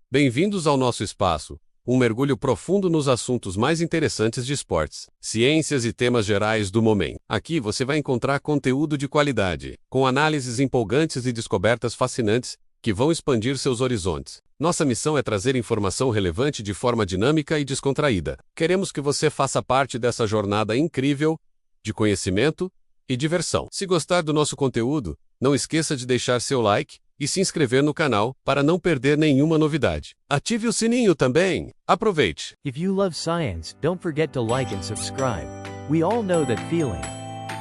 Bem-vindos ao nosso espaço, um mergulho profundo nos assuntos mais interessantes de esportes, ciências e temas gerais do momento. Aqui você vai encontrar conteúdo de qualidade, com análises empolgantes e descobertas fascinantes que vão expandir seus horizontes. Nossa missão é trazer informação relevante de forma dinâmica e descontraída. Queremos que você faça parte dessa jornada incrível de conhecimento e diversão. Se gostar do nosso conteúdo, não esqueça de deixar seu like e se inscrever no canal para não perder nenhuma novidade. Ative o sininho também. Aproveite! If you love science, don't forget to like and subscribe. We all know that feeling.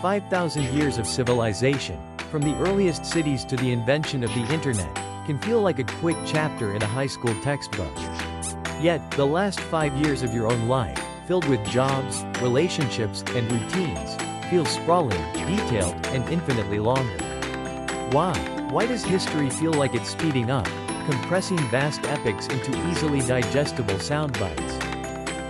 5,000 years of civilization, from the earliest cities to the invention of the internet, can feel like a quick chapter in a high school textbook. Yet, the last 5 years of your own life, filled with jobs, relationships, and routines, feel sprawling, detailed, and infinitely longer. Why? Why does history feel like it's speeding up, compressing vast epics into easily digestible sound bites?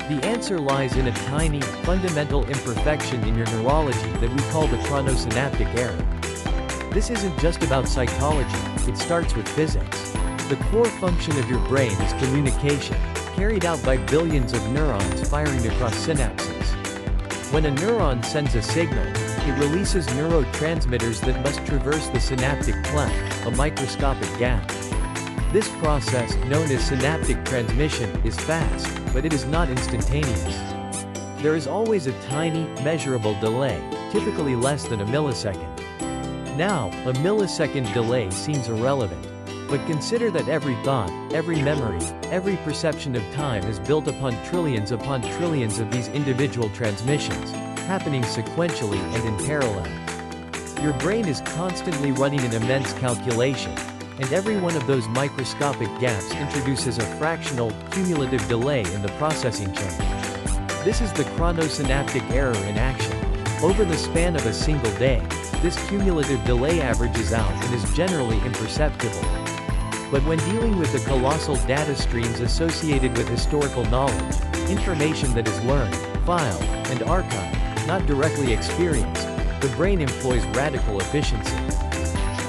The answer lies in a tiny, fundamental imperfection in your neurology that we call the chronosynaptic error. This isn't just about psychology, it starts with physics. The core function of your brain is communication, carried out by billions of neurons firing across synapses. When a neuron sends a signal, it releases neurotransmitters that must traverse the synaptic cleft, a microscopic gap. This process, known as synaptic transmission, is fast, but it is not instantaneous. There is always a tiny, measurable delay, typically less than a millisecond. Now, a millisecond delay seems irrelevant. But consider that every thought, every memory, every perception of time is built upon trillions of these individual transmissions, happening sequentially and in parallel. Your brain is constantly running an immense calculation, and every one of those microscopic gaps introduces a fractional, cumulative delay in the processing chain. This is the chronosynaptic error in action. Over the span of a single day, this cumulative delay averages out and is generally imperceptible. But when dealing with the colossal data streams associated with historical knowledge, information that is learned, filed, and archived, not directly experienced, the brain employs radical efficiency.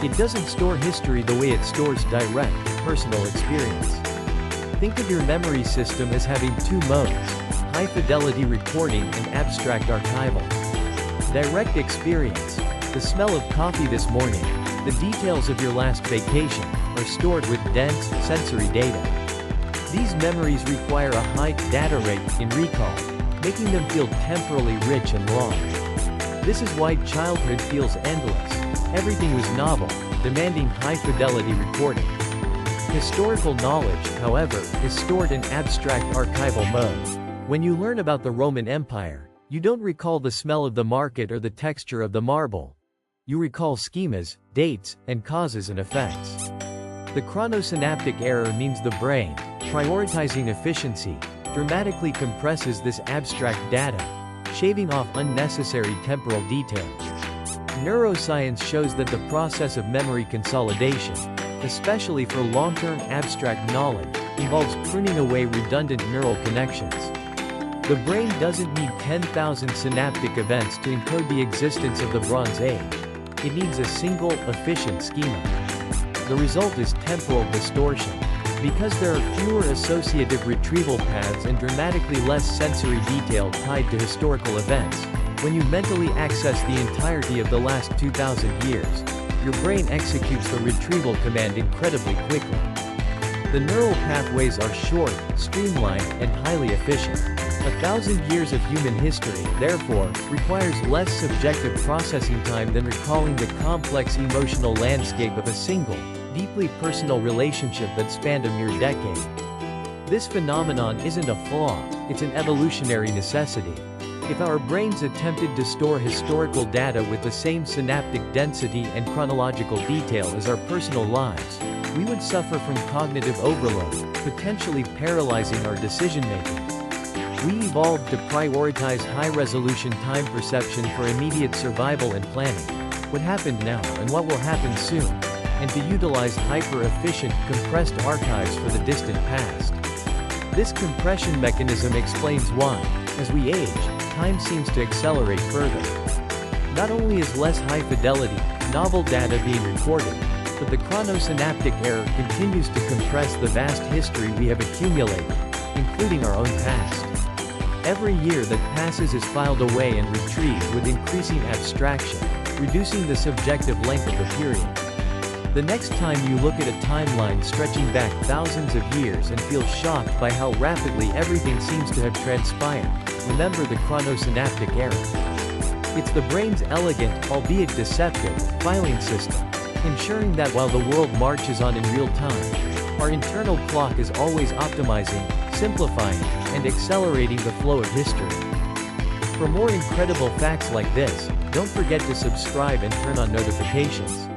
It doesn't store history the way it stores direct, personal experience. Think of your memory system as having two modes: high-fidelity recording and abstract archival. Direct experience, the smell of coffee this morning, the details of your last vacation, are stored with dense, sensory data. These memories require a high data rate in recall, making them feel temporally rich and long. This is why childhood feels endless. Everything was novel, demanding high-fidelity recording. Historical knowledge, however, is stored in abstract archival mode. When you learn about the Roman Empire, you don't recall the smell of the market or the texture of the marble. You recall schemas, dates, and causes and effects. The chronosynaptic error means the brain, prioritizing efficiency, dramatically compresses this abstract data, shaving off unnecessary temporal details. Neuroscience shows that the process of memory consolidation, especially for long-term abstract knowledge, involves pruning away redundant neural connections. The brain doesn't need 10,000 synaptic events to encode the existence of the Bronze Age. It needs a single, efficient schema. The result is temporal distortion. Because there are fewer associative retrieval paths and dramatically less sensory detail tied to historical events, when you mentally access the entirety of the last 2,000 years, your brain executes the retrieval command incredibly quickly. The neural pathways are short, streamlined, and highly efficient. 1,000 years of human history, therefore, requires less subjective processing time than recalling the complex emotional landscape of a single, deeply personal relationship that spanned a mere decade. This phenomenon isn't a flaw, it's an evolutionary necessity. If our brains attempted to store historical data with the same synaptic density and chronological detail as our personal lives, we would suffer from cognitive overload, potentially paralyzing our decision-making. We evolved to prioritize high-resolution time perception for immediate survival and planning, what happened now and what will happen soon, and to utilize hyper-efficient, compressed archives for the distant past. This compression mechanism explains why, as we age, time seems to accelerate further. Not only is less high-fidelity, novel data being recorded, but the chronosynaptic error continues to compress the vast history we have accumulated, including our own past. Every year that passes is filed away and retrieved with increasing abstraction, reducing the subjective length of the period. The next time you look at a timeline stretching back thousands of years and feel shocked by how rapidly everything seems to have transpired, remember the chronosynaptic error. It's the brain's elegant, albeit deceptive, filing system, ensuring that while the world marches on in real time, our internal clock is always optimizing, simplifying, and accelerating the flow of history. For more incredible facts like this, don't forget to subscribe and turn on notifications.